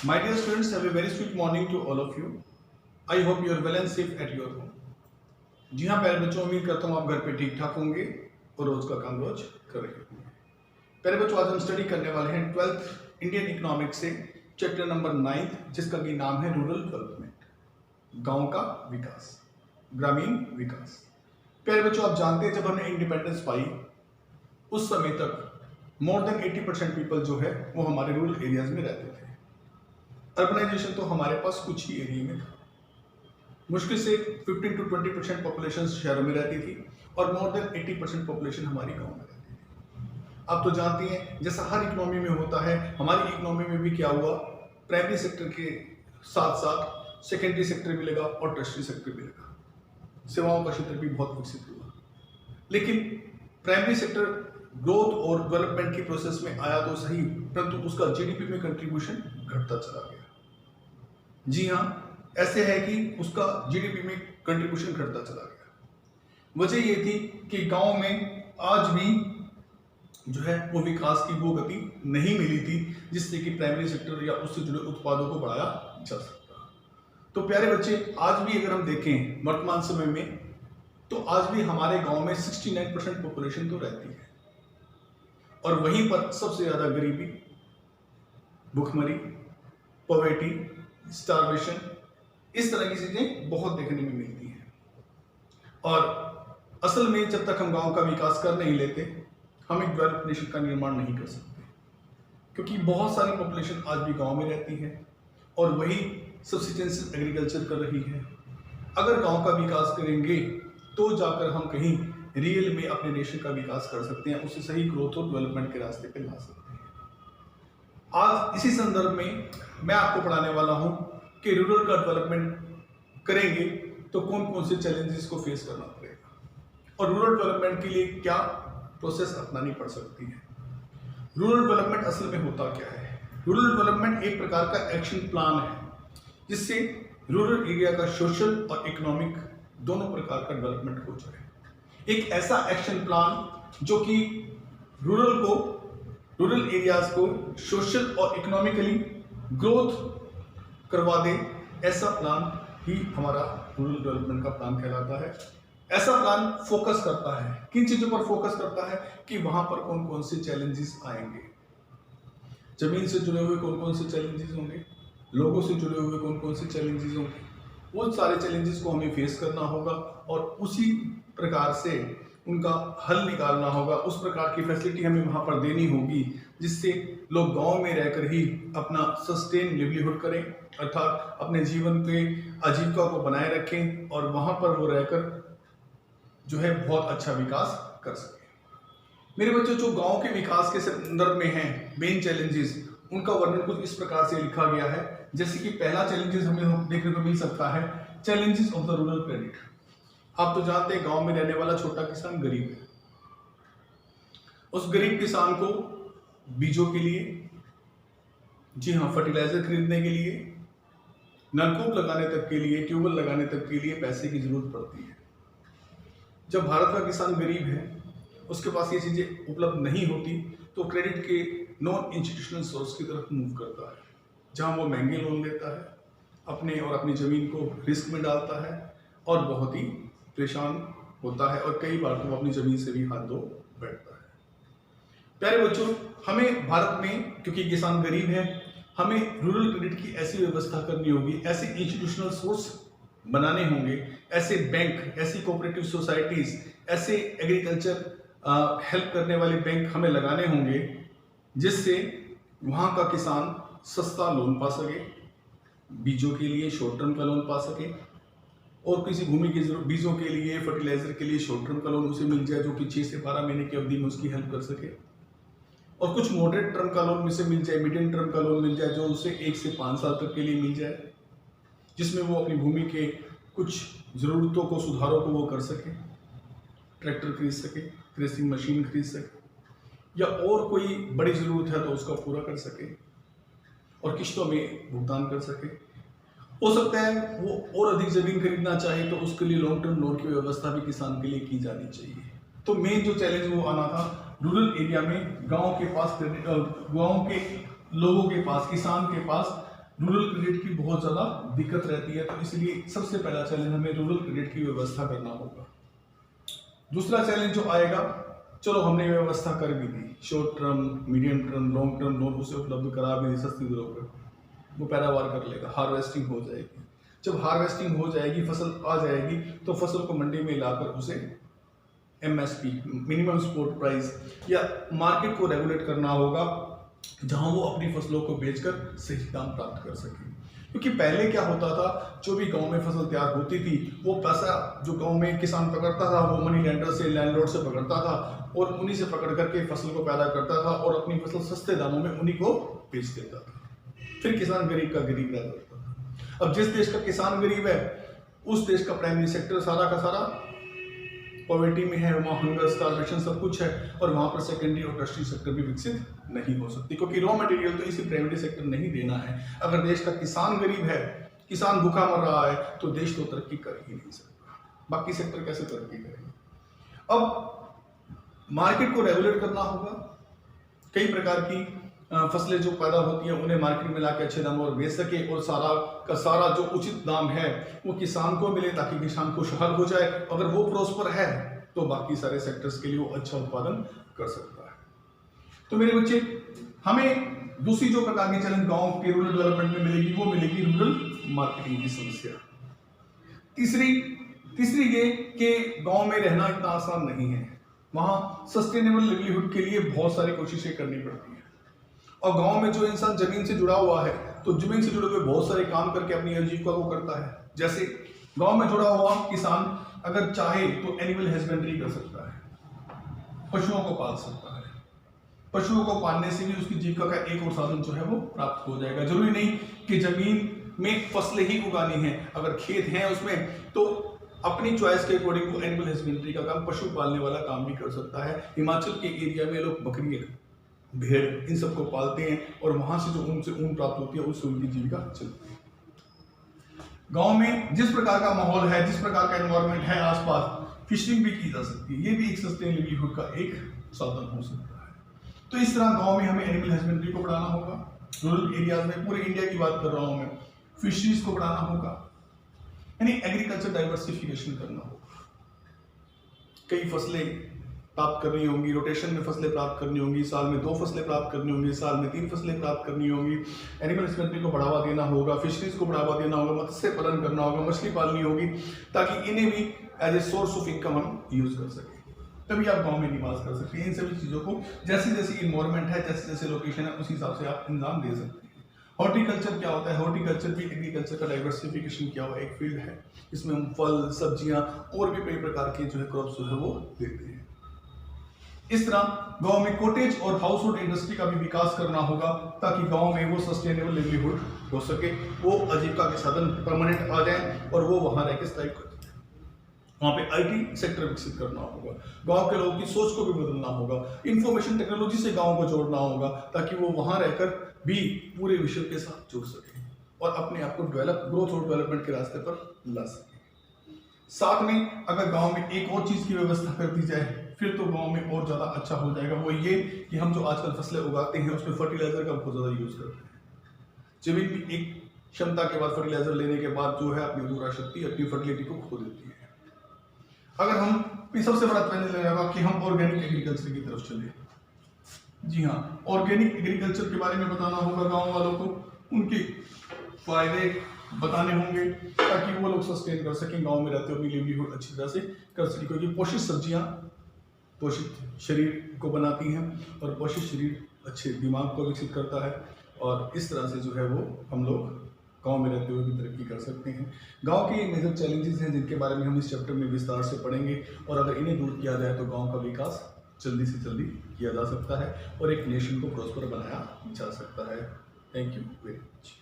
My dear students, have a very sweet morning to all of you. I hope you are well and safe at your home. जी हाँ प्यारे बच्चों, उम्मीद करता हूँ आप घर पे ठीक ठाक होंगे और रोज का काम रोज कर रहे होंगे। प्यारे बच्चों, आज हम स्टडी करने वाले हैं 12th इंडियन इकोनॉमिक्स से चैप्टर नंबर 9, जिसका भी नाम है रूरल डेवलपमेंट, गांव का विकास, ग्रामीण विकास। प्यारे बच्चों, आप जानते हैं जब हमने इंडिपेंडेंस पाई उस समय तक मोर देन 80% पीपल जो है वो हमारे रूरल एरियाज में रहते थे। अर्बनाइजेशन तो हमारे पास कुछ ही एरिया में था। मुश्किल से 15 to 20% पॉपुलेशन शहरों में रहती थी और मोर देन 80% पॉपुलेशन हमारी गांव में रहती थी। आप तो जानती हैं जैसा हर इकोनॉमी में होता है, हमारी इकोनॉमी में भी क्या हुआ, प्राइमरी सेक्टर के साथ साथ सेकेंडरी सेक्टर भी लगा और टर्शरी सेक्टर भी लगा। सेवाओं का क्षेत्र भी बहुत विकसित हुआ, लेकिन प्राइमरी सेक्टर ग्रोथ और डेवलपमेंट की प्रोसेस में आया तो सही, परंतु उसका जीडीपी में कंट्रीब्यूशन घटता चला गया। जी हाँ, ऐसे है कि उसका जीडीपी में कंट्रीब्यूशन घटता चला गया। वजह ये थी कि गांव में आज भी जो है वो विकास की वो गति नहीं मिली थी जिससे कि प्राइमरी सेक्टर या उससे जुड़े उत्पादों को बढ़ाया जा सकता। तो प्यारे बच्चे, आज भी अगर हम देखें वर्तमान समय में, तो आज भी हमारे गांव में 69% पॉपुलेशन तो रहती है और वहीं पर सबसे ज्यादा गरीबी, भुखमरी, पॉवर्टी, स्टारवेशन, इस तरह की चीजें बहुत देखने में मिलती हैं। और असल में जब तक हम गांव का विकास कर नहीं लेते, हम एक डेवलप्ड नेशन का निर्माण नहीं कर सकते, क्योंकि बहुत सारी पॉपुलेशन आज भी गांव में रहती है और वही सब्सिस्टेंस एग्रीकल्चर कर रही है। अगर गांव का विकास करेंगे तो जाकर हम कहीं रियल में अपने नेशन का विकास कर सकते हैं, उसे सही ग्रोथ और डेवलपमेंट के रास्ते पे ला सकते हैं। आज इसी संदर्भ में मैं आपको पढ़ाने वाला हूं कि रूरल का डेवलपमेंट करेंगे तो कौन कौन से चैलेंजेस को फेस करना पड़ेगा और रूरल डेवलपमेंट के लिए क्या प्रोसेस अपनानी पड़ सकती है। रूरल डेवलपमेंट असल में होता क्या है? रूरल डेवलपमेंट एक प्रकार का एक्शन प्लान है जिससे रूरल एरिया का सोशल और इकोनॉमिक दोनों प्रकार का डेवलपमेंट हो जाए। एक ऐसा एक्शन प्लान जो कि रूरल एरियाज को सोशल और इकोनॉमिकली ग्रोथ करवा दे, ऐसा प्लान ही हमारा रूरल डेवलपमेंट का प्लान कहलाता है। ऐसा प्लान फोकस करता है, किन चीजों पर फोकस करता है कि वहां पर कौन कौन से चैलेंजेस आएंगे, जमीन से जुड़े हुए कौन कौन से चैलेंजेस होंगे, लोगों से जुड़े हुए कौन कौन से चैलेंजेस होंगे, वो सारे चैलेंजेस को हमें फेस करना होगा और उसी प्रकार से उनका हल निकालना होगा। उस प्रकार की फैसिलिटी हमें वहां पर देनी होगी जिससे लोग गांव में रहकर ही अपना सस्टेन लिवलीहुड करें, अर्थात अपने जीवन के आजीविका को बनाए रखें और वहां पर वो रहकर जो है बहुत अच्छा विकास कर सके। मेरे बच्चों, जो गांव के विकास के संदर्भ में है मेन चैलेंजेस, उनका वर्णन कुछ इस प्रकार से लिखा गया है। जैसे कि पहला चैलेंजेस हमें देखने को मिल सकता है, challenges of the rural credit. आप तो जानते हैं गांव में रहने वाला छोटा किसान गरीब है। उस गरीब किसान को बीजों के लिए, जी हाँ, फर्टिलाइजर खरीदने के लिए, नलकूप लगाने तक के लिए, ट्यूबवेल लगाने तक के लिए पैसे की जरूरत पड़ती है। जब भारत का किसान गरीब है, उसके पास ये चीजें उपलब्ध नहीं होती, तो क्रेडिट के नॉन इंस्टीट्यूशनल सोर्स की तरफ मूव करता है, जहां वो महंगे लोन लेता है, अपने और अपनी जमीन को रिस्क में डालता है और बहुत ही परेशान होता है और कई बार तो वो अपनी जमीन से भी हाथ धो बैठता है। प्यारे बच्चों, हमें भारत में, क्योंकि किसान गरीब है, हमें रूरल क्रेडिट की ऐसी व्यवस्था करनी होगी, ऐसे इंस्टीट्यूशनल सोर्स बनाने होंगे, ऐसे बैंक, ऐसी कोऑपरेटिव सोसाइटीज, ऐसे एग्रीकल्चर हेल्प करने वाले बैंक हमें लगाने होंगे जिससे वहां का किसान सस्ता लोन पा सके, बीजों के लिए शॉर्ट टर्म का लोन पा सके, और किसी भूमि की जरूरत, बीजों के लिए, फर्टिलाइजर के लिए शॉर्ट टर्म का लोन उसे मिल जाए जो कि 6 से 12 महीने की अवधि में उसकी हेल्प कर सके, और कुछ मॉडरेट टर्म का लोन उसे मिल जाए, मीडियम टर्म का लोन मिल जाए जो उसे 1 से 5 साल तक के लिए मिल जाए, जिसमें वो अपनी भूमि के कुछ जरूरतों को, सुधारों को वो कर सके, ट्रैक्टर खरीद सके, थ्रेसिंग मशीन खरीद सके, या और कोई बड़ी जरूरत है तो उसका पूरा कर सके और किश्तों में भुगतान कर सके। हो सकता है वो और अधिक जमीन खरीदना चाहे तो उसके लिए लॉन्ग टर्म लोन की व्यवस्था भी किसान के लिए की जानी चाहिए। तो मेन जो चैलेंज वो आना था रूरल एरिया में, गांव के पास, गांव के लोगों के पास, किसान के पास रूरल क्रेडिट की बहुत ज़्यादा दिक्कत रहती है, तो इसलिए सबसे पहला चैलेंज हमें रूरल क्रेडिट की व्यवस्था करना होगा। दूसरा चैलेंज जो आएगा, चलो हमने व्यवस्था कर भी दी, short term, medium term, long term loan उसे उपलब्ध करा भी दी सस्ती दरों पर, वो पैदावार कर लेगा, हार्वेस्टिंग हो जाएगी। जब हार्वेस्टिंग हो जाएगी, फसल आ जाएगी, तो फसल को मंडी में लाकर उसे MSP मिनिमम सपोर्ट प्राइस या मार्केट को रेगुलेट करना होगा, जहां वो अपनी फसलों को बेचकर सही दाम प्राप्त कर सके। क्योंकि पहले क्या होता था, जो भी गांव में फसल तैयार होती थी, वो पैसा जो गांव में किसान पकड़ता था वो मनी लेंडर से, लैंडलॉर्ड से पकड़ता था और उन्हीं से पकड़ करके फसल को पैदा करता था और अपनी फसल सस्ते दामों में उन्हीं को बेच देता था। फिर किसान गरीब का गरीब रह जाता था। अब जिस देश का किसान गरीब है, उस देश का प्राइमरी सेक्टर सारा का सारा पॉवर्टी में है, वहाँ हंगर, स्टारवेशन सब कुछ है, और वहाँ पर सेकेंडरी और टर्शरी सेक्टर भी विकसित नहीं हो सकती, क्योंकि रॉ मटेरियल तो इसी प्राइमरी सेक्टर नहीं देना है। अगर देश का किसान गरीब है, किसान भूखा मर रहा है, तो देश तो तरक्की कर ही नहीं सकता, बाकी सेक्टर कैसे तरक्की करेंगे। अब मार्केट को रेगुलेट करना होगा, कई प्रकार की फसलें जो पैदा होती हैं उन्हें मार्केट में लाके अच्छे दामों पर बेच सके, और सारा का सारा जो उचित दाम है वो किसान को मिले, ताकि किसान खुशहाल हो जाए। अगर वो प्रॉस्पर है तो बाकी सारे सेक्टर्स के लिए वो अच्छा उत्पादन कर सकता है। तो मेरे बच्चे, हमें दूसरी जो प्रकार की चैलेंज गांव के रूरल डेवलपमेंट में मिलेगी, वो मिलेगी रूरल मार्केटिंग की समस्या। तीसरी ये कि गांव में रहना इतना आसान नहीं है, वहां सस्टेनेबल लिवलीहुड के लिए बहुत सारी कोशिशें करनी पड़ती है। और गांव में जो इंसान जमीन से जुड़ा हुआ है, तो जमीन से जुड़े हुए बहुत सारे काम करके अपनी आजीविका को करता है। जैसे गांव में जुड़ा हुआ किसान अगर चाहे तो एनिमल हस्बेंड्री कर सकता है, पशुओं को पाल सकता है। पशुओं को पालने से भी उसकी जीविका का एक और साधन जो है वो प्राप्त हो जाएगा। जरूरी नहीं कि जमीन में फसलें ही उगानी है, अगर खेत हैं उसमें तो अपनी चॉइस के अकॉर्डिंग वो एनिमल हस्बेंड्री का काम, पशु पालने वाला काम भी कर सकता है। हिमाचल के एरिया में लोग बकरी, भेड़, इन सबको पालते हैं, और वहां से जो उनसे ऊन प्राप्त होती है उससे उनकी जीविका चलती है। गांव में जिस प्रकार का माहौल है, जिस प्रकार का एनवायरनमेंट है आसपास, फिशरिंग भी की जा सकती है, ये भी एक सस्टेनेबल लिवलीहुड का एक साधन हो सकता है। तो इस तरह गांव में हमें एनिमल हस्बेंड्री को बढ़ाना होगा, रूरल एरियाज में, पूरे इंडिया की बात कर रहा हूं मैं, फिशरीज को बढ़ाना होगा, यानी एग्रीकल्चर डाइवर्सिफिकेशन करना होगा। कई फसलें प्राप्त करनी होंगी, रोटेशन में फसलें प्राप्त करनी होंगी, साल में 2 फसलें प्राप्त करनी होंगी, साल में 3 फसलें प्राप्त करनी होंगी। एनिमल हस्बेंड्री को बढ़ावा देना होगा, फिशरीज को बढ़ावा देना होगा, मत्स्य पालन करना होगा, मछली पालनी होगी, ताकि इन्हें भी as a source of income हम यूज कर सकें। तभी आप गांव में निवास कर सकते हैं। इन सभी चीज़ों को जैसे जैसे इन्वायरमेंट है, जैसे जैसे लोकेशन है, उस हिसाब से आप इंतजाम दे सकते हैं। हॉर्टिकल्चर क्या होता है? हॉर्टिकल्चर भी एग्रीकल्चर का डाइवर्सिफिकेशन किया हुआ एक फील्ड है। इसमें हम फल, सब्जियां और भी कई प्रकार के जो है क्रॉप्स जो है वो देते हैं। इस तरह गांव में कॉटेज और हाउस होल्ड इंडस्ट्री का भी विकास करना होगा, ताकि गांव में वो सस्टेनेबल लिवलीहुड हो सके, वो आजीविका के साधन परमानेंट आ जाए और वो वहां रह के स्थायी कर। वहां पे IT सेक्टर विकसित करना होगा, गांव के लोगों की सोच को भी बदलना होगा, इंफॉर्मेशन टेक्नोलॉजी से गांव को जोड़ना होगा, ताकि वो वहां रहकर भी पूरे विश्व के साथ जुड़ सके और अपने आप को ग्रोथ और डेवलपमेंट के रास्ते पर ला सके। साथ में अगर गांव में एक और चीज की व्यवस्था कर दी जाए, फिर तो गांव में और ज्यादा अच्छा हो जाएगा। वो ये कि हम जो आजकल फसलें उगाते हैं उसमें फर्टिलाइजर का बहुत ज्यादा यूज करते हैं। जमीन की एक क्षमता के बाद फर्टिलाइजर लेने के बाद जो है अपनी उर्वरा शक्ति, अपनी फर्टिलिटी को खो देती है। अगर हम सबसे बड़ा चैलेंज रहेगा कि हम ऑर्गेनिक एग्रीकल्चर की तरफ चले। जी हाँ, ऑर्गेनिक एग्रीकल्चर के बारे में बताना होगा गांव वालों को, उनके फायदे बताने होंगे, ताकि वो लोग सस्टेन कर सकें, गांव में रहते हुए अपनी लिवलीहुड अच्छी तरह से कर सकें। क्योंकि पोषित सब्जियां पोषित शरीर को बनाती हैं और पोषित शरीर अच्छे दिमाग को विकसित करता है, और इस तरह से जो है वो हम लोग गांव में रहते हुए भी तरक्की कर सकते हैं। गांव के मेजर चैलेंजेस हैं जिनके बारे में हम इस चैप्टर में विस्तार से पढ़ेंगे, और अगर इन्हें दूर किया जाए तो गांव का विकास जल्दी से जल्दी किया जा सकता है और एक नेशन को प्रॉस्पर बनाया जा सकता है। Thank you very much.